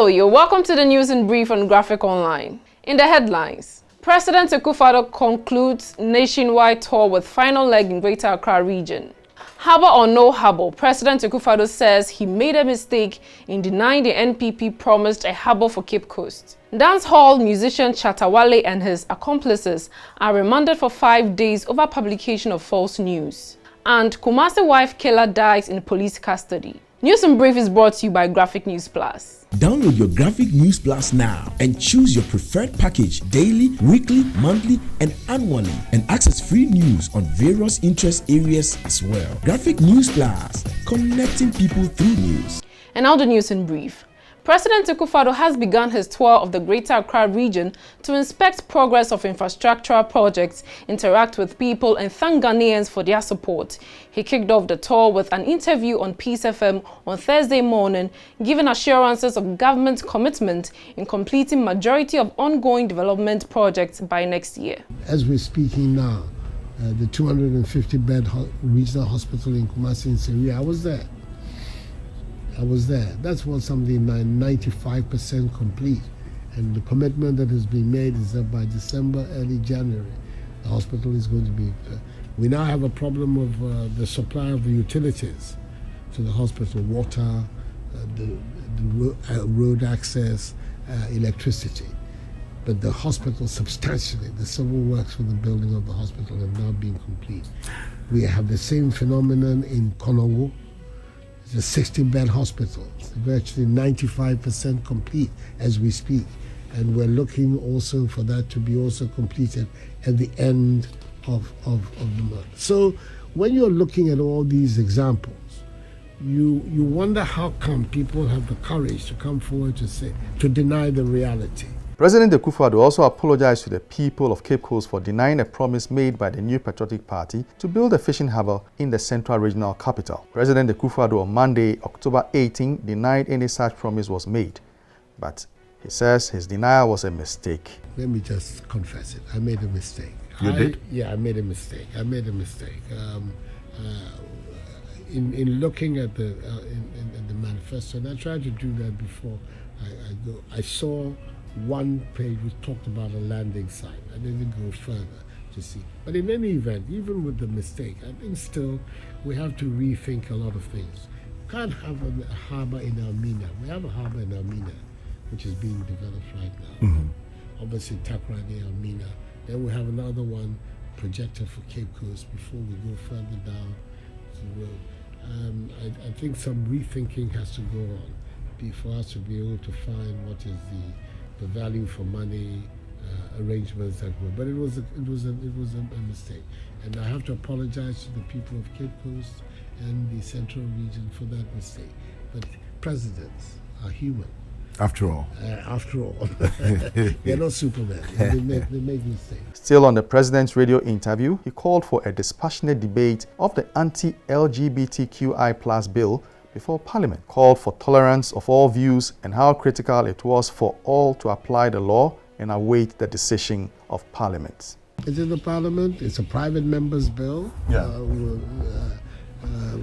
Hello, you're welcome to the news in brief on Graphic Online. In the headlines, President Akufo-Addo concludes nationwide tour with final leg in Greater Accra region. Harbour or no harbour, President Akufo-Addo says he made a mistake in denying the NPP promised a harbour for Cape Coast. Dancehall musician Shatta Wale and his accomplices are remanded for 5 days over publication of false news. And Kumasi wife killer dies in police custody. News in Brief is brought to you by Graphic News Plus. Download your Graphic News Plus now and choose your preferred package daily, weekly, monthly, and annually, and access free news on various interest areas as well. Graphic News Plus, connecting people through news. And now the news in brief. President Akufo-Addo has begun his tour of the Greater Accra region to inspect progress of infrastructural projects, interact with people, and thank Ghanaians for their support. He kicked off the tour with an interview on Peace FM on Thursday morning, giving assurances of government's commitment in completing majority of ongoing development projects by next year. As we're speaking now, the 250-bed regional hospital in Kumasi in Syria, I was there. That's what something 95% complete. And the commitment that has been made is that by December, early January, the hospital is going to be... we now have a problem of the supply of the utilities to the hospital, water, the road access, electricity. But the hospital substantially, the civil works for the building of the hospital have now been complete. We have the same phenomenon in Konowo. It's a 60-bed hospital. It's virtually 95% complete as we speak. And we're looking also for that to be also completed at the end of the month. So when you're looking at all these examples, you wonder how come people have the courage to come forward to deny the reality. President Akufo-Addo also apologized to the people of Cape Coast for denying a promise made by the New Patriotic Party to build a fishing harbour in the central regional capital. President Akufo-Addo on Monday, October 18, denied any such promise was made, but he says his denial was a mistake. Let me just confess it. I made a mistake. You did? Yeah, I made a mistake. In looking at the manifesto, and I tried to do that before I go, I saw one page which talked about a landing site. I didn't go further to see. But in any event, even with the mistake, I think still we have to rethink a lot of things. We can't have a harbour in Elmina. We have a harbour in Elmina, which is being developed right now. Obviously, Takoradi, Elmina. Then we have another one projected for Cape Coast before we go further down the road. I think some rethinking has to go on for us to be able to find what is the value for money arrangements that were, but it was a mistake, and I have to apologize to the people of Cape Coast and the central region for that mistake. But presidents are human. After all, they're not Superman. They make mistakes. Still on the president's radio interview, he called for a dispassionate debate of the anti-LGBTQI+ bill before Parliament, called for tolerance of all views and how critical it was for all to apply the law and await the decision of Parliament. It's in the Parliament. It's a private member's bill. Yeah.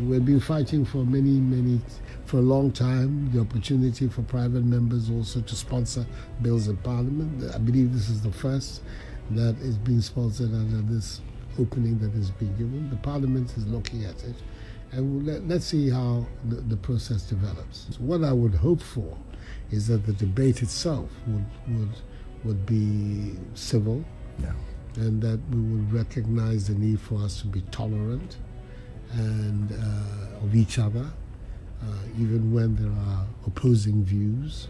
We've been fighting for for a long time, the opportunity for private members also to sponsor bills in Parliament. I believe this is the first that is being sponsored under this opening that has been given. The Parliament is looking at it. And let's see how the process develops. So what I would hope for is that the debate itself would be civil, and that we would recognize the need for us to be tolerant and of each other, even when there are opposing views.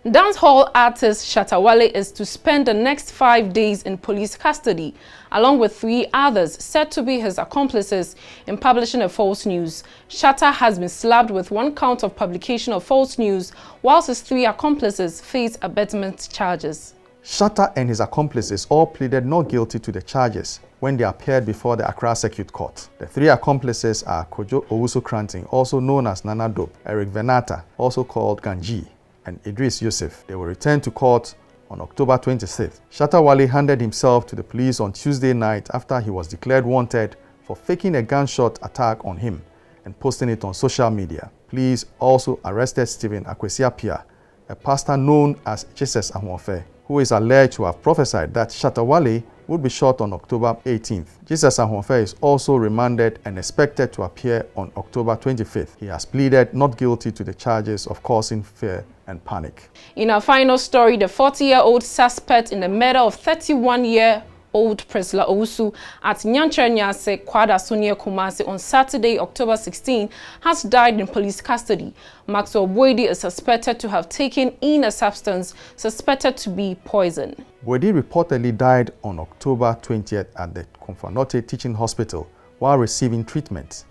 Dancehall artist Shatta Wale is to spend the next 5 days in police custody, along with 3 others said to be his accomplices in publishing a false news. Shatta has been slapped with 1 count of publication of false news, whilst his 3 accomplices face abetment charges. Shatta and his accomplices all pleaded not guilty to the charges when they appeared before the Accra Circuit Court. The 3 accomplices are Kojo Owusu-Kranting, also known as Nana Dope, Eric Venata, also called Ganji, and Idris Yusuf. They were returned to court on October 26th. Shatta Wale handed himself to the police on Tuesday night after he was declared wanted for faking a gunshot attack on him and posting it on social media. Police also arrested Stephen Akwesi-Appiah, a pastor known as Jesus Ahonfe, who is alleged to have prophesied that Shatta Wale would be shot on October 18th. Jesus Ahonfe is also remanded and expected to appear on October 25th. He has pleaded not guilty to the charges of causing fear and panic. In our final story, the 40-year-old suspect in the murder of 31-year-old Priscilla Owusu at Nyanchanyase Kwadaso near Kumasi on Saturday, October 16, has died in police custody. Maxwell Boydi is suspected to have taken in a substance suspected to be poison. Boydi reportedly died on October 20th at the Akuffo-Addo Teaching Hospital while receiving treatment.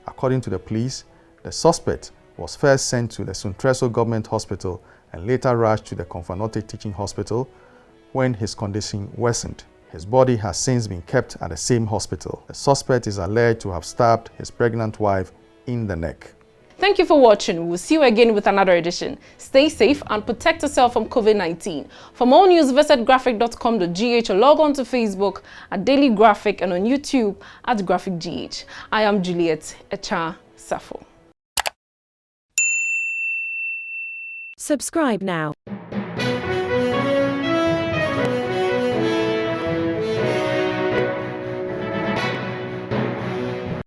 According to the police, the suspect was first sent to the Suntreso Government Hospital and later rushed to the Akuffo-Addo Teaching Hospital when his condition worsened. His body has since been kept at the same hospital. The suspect is alleged to have stabbed his pregnant wife in the neck. Thank you for watching. We'll see you again with another edition. Stay safe and protect yourself from COVID-19. For more news, visit graphic.com.gh or log on to Facebook at Daily Graphic and on YouTube at GraphicGH. I am Juliet Echa Safo. Subscribe now.